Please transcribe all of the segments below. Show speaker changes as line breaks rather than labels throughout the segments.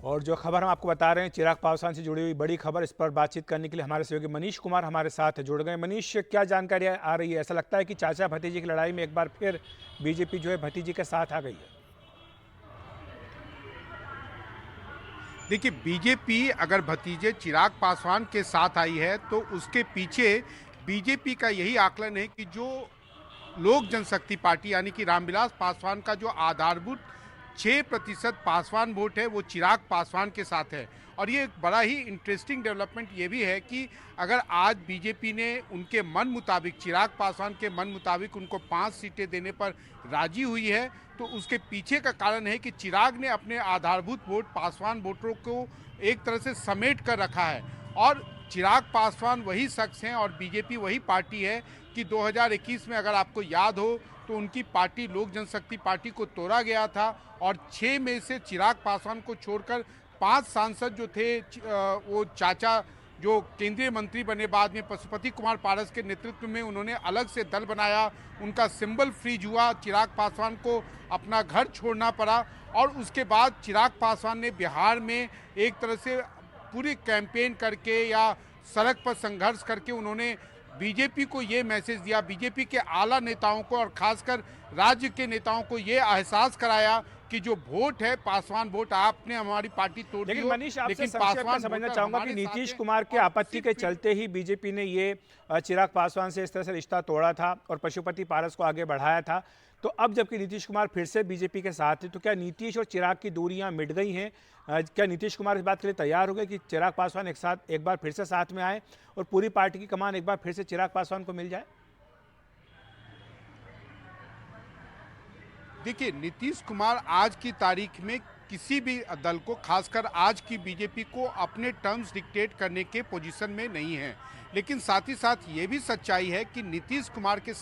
और जो खबर हम आपको बता रहे हैं चिराग पासवान से जुड़ी हुई बड़ी खबर, इस पर बातचीत करने के लिए हमारे सहयोगी मनीष कुमार हमारे साथ जुड़ गए। मनीष, क्या जानकारी आ रही है? ऐसा लगता है कि चाचा भतीजे की लड़ाई में एक बार फिर बीजेपी जो है भतीजे के साथ आ गई है।
देखिए, बीजेपी अगर भतीजे चिराग पासवान के साथ आई है तो उसके पीछे बीजेपी का यही आकलन है कि जो लोक जनशक्ति पार्टी यानी कि रामविलास पासवान का जो आधारभूत 6% पासवान वोट है वो चिराग पासवान के साथ है। और ये एक बड़ा ही इंटरेस्टिंग डेवलपमेंट ये भी है कि अगर आज बीजेपी ने उनके मन मुताबिक, चिराग पासवान के मन मुताबिक उनको 5 सीटें देने पर राजी हुई है तो उसके पीछे का कारण है कि चिराग ने अपने आधारभूत वोट पासवान वोटरों को एक तरह से समेट कर रखा है। और चिराग पासवान वही शख्स हैं और बीजेपी वही पार्टी है कि 2021 में अगर आपको याद हो तो उनकी पार्टी लोक जनशक्ति पार्टी को तोड़ा गया था और 6 में से चिराग पासवान को छोड़कर 5 सांसद जो थे वो चाचा जो केंद्रीय मंत्री बने बाद में पशुपति कुमार पारस के नेतृत्व में उन्होंने अलग से दल बनाया। उनका सिंबल फ्रीज हुआ, चिराग पासवान को अपना घर छोड़ना पड़ा और उसके बाद चिराग पासवान ने बिहार में एक तरह से पूरी कैंपेन करके या सड़क पर संघर्ष करके उन्होंने बीजेपी को ये मैसेज दिया, बीजेपी के आला नेताओं को और खासकर राज्य के नेताओं को ये एहसास कराया कि जो वोट है पासवान वोट, आपने हमारी पार्टी तोड़ दी।
लेकिन मनीष, आपसे संक्षेप में समझना चाहूंगा कि नीतीश कुमार के आपत्ति के चलते ही बीजेपी ने ये चिराग पासवान से इस तरह से रिश्ता तोड़ा था और पशुपति पारस को आगे बढ़ाया था। तो अब जबकि नीतीश कुमार फिर से बीजेपी के साथ है तो क्या नीतीश और चिराग की दूरियां मिट गई हैं? क्या नीतीश कुमार इस बात के लिए तैयार हो गए कि चिराग पासवान एक बार फिर से साथ में आए और पूरी पार्टी की कमान एक बार फिर से चिराग पासवान को मिल जाए?
देखिए, नीतीश कुमार आज की तारीख में किसी भी दल को, खासकर आज की बीजेपी को, अपने टर्म्स डिक्टेट करने के पोजीशन में नहीं है। लेकिन साथ ही साथ ये भी सच्चाई है कि नीतीश कुमार के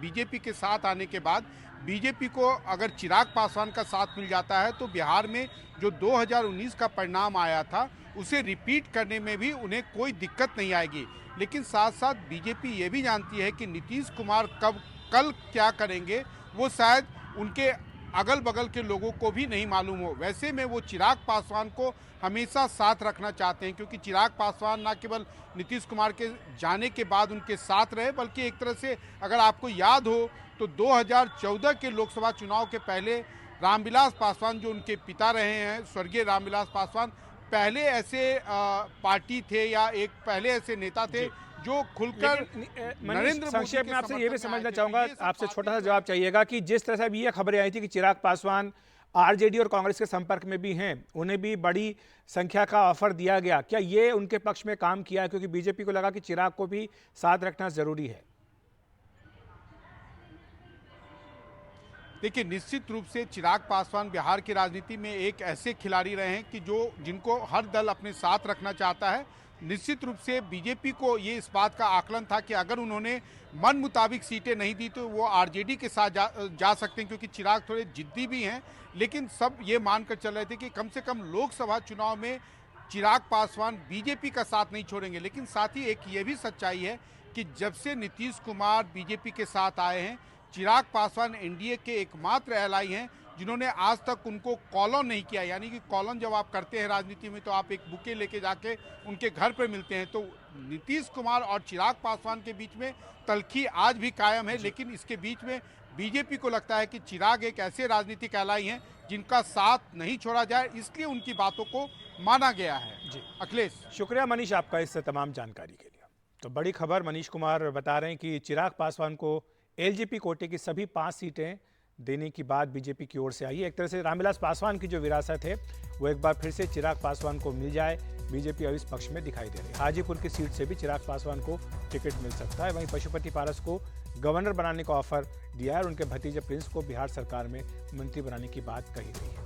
बीजेपी के साथ आने के बाद बीजेपी को अगर चिराग पासवान का साथ मिल जाता है तो बिहार में जो 2019 का परिणाम आया था उसे रिपीट करने में भी उन्हें कोई दिक्कत नहीं आएगी। लेकिन साथ साथ बीजेपी ये भी जानती है कि नीतीश कुमार कल क्या करेंगे वो शायद उनके अगल बगल के लोगों को भी नहीं मालूम हो। वैसे में वो चिराग पासवान को हमेशा साथ रखना चाहते हैं क्योंकि चिराग पासवान न केवल नीतीश कुमार के जाने के बाद उनके साथ रहे बल्कि एक तरह से अगर आपको याद हो तो 2014 के लोकसभा चुनाव के पहले रामविलास पासवान जो उनके पिता रहे हैं, स्वर्गीय रामविलास पासवान, पहले ऐसे पार्टी थे या एक पहले ऐसे नेता थे जो खुलकर नरेंद्र
संक्षेप में आपसे ये भी समझना चाहूंगा, आपसे छोटा सा जवाब चाहिएगा कि जिस तरह से अभी ये खबरें आई थी कि चिराग पासवान आरजेडी और कांग्रेस के संपर्क में भी हैं, उन्हें भी बड़ी संख्या का ऑफर दिया गया, क्या ये उनके पक्ष में काम किया है? क्योंकि बीजेपी को लगा कि चिराग को भी साथ रखना जरूरी है।
देखिए, निश्चित रूप से चिराग पासवान बिहार की राजनीति में एक ऐसे खिलाड़ी रहे हैं कि जिनको हर दल अपने साथ रखना चाहता है। निश्चित रूप से बीजेपी को ये इस बात का आकलन था कि अगर उन्होंने मन मुताबिक सीटें नहीं दी तो वो आरजेडी के साथ जा सकते हैं क्योंकि चिराग थोड़े जिद्दी भी हैं। लेकिन सब ये मानकर चल रहे थे कि कम से कम लोकसभा चुनाव में चिराग पासवान बीजेपी का साथ नहीं छोड़ेंगे। लेकिन साथ ही एक ये भी सच्चाई है कि जब से नीतीश कुमार बीजेपी के साथ आए हैं, चिराग पासवान एनडीए के एकमात्र एलाई हैं जिन्होंने आज तक उनको कॉलोन नहीं किया। यानी कि कॉलोन जब आप करते हैं राजनीति में तो आप एक बुके लेके जाके उनके घर पर मिलते हैं। तो नीतीश कुमार और चिराग पासवान के बीच में तल्खी आज भी कायम है। लेकिन इसके बीच में बीजेपी को लगता है कि चिराग एक ऐसे राजनीतिक एलाई हैं जिनका साथ नहीं छोड़ा जाए, इसलिए उनकी बातों को माना गया है।
जी
अखिलेश,
शुक्रिया मनीष आपका इस तमाम जानकारी के लिए। तो बड़ी खबर मनीष कुमार बता रहे हैं कि चिराग पासवान को एलजेपी कोटे की सभी 5 सीटें देने की बात बीजेपी की ओर से आई है। एक तरह से रामविलास पासवान की जो विरासत है वो एक बार फिर से चिराग पासवान को मिल जाए, बीजेपी अब इस पक्ष में दिखाई दे रही है। हाजीपुर की सीट से भी चिराग पासवान को टिकट मिल सकता है। वहीं पशुपति पारस को गवर्नर बनाने का ऑफर दिया है और उनके भतीजे प्रिंस को बिहार सरकार में मंत्री बनाने की बात कही गई है।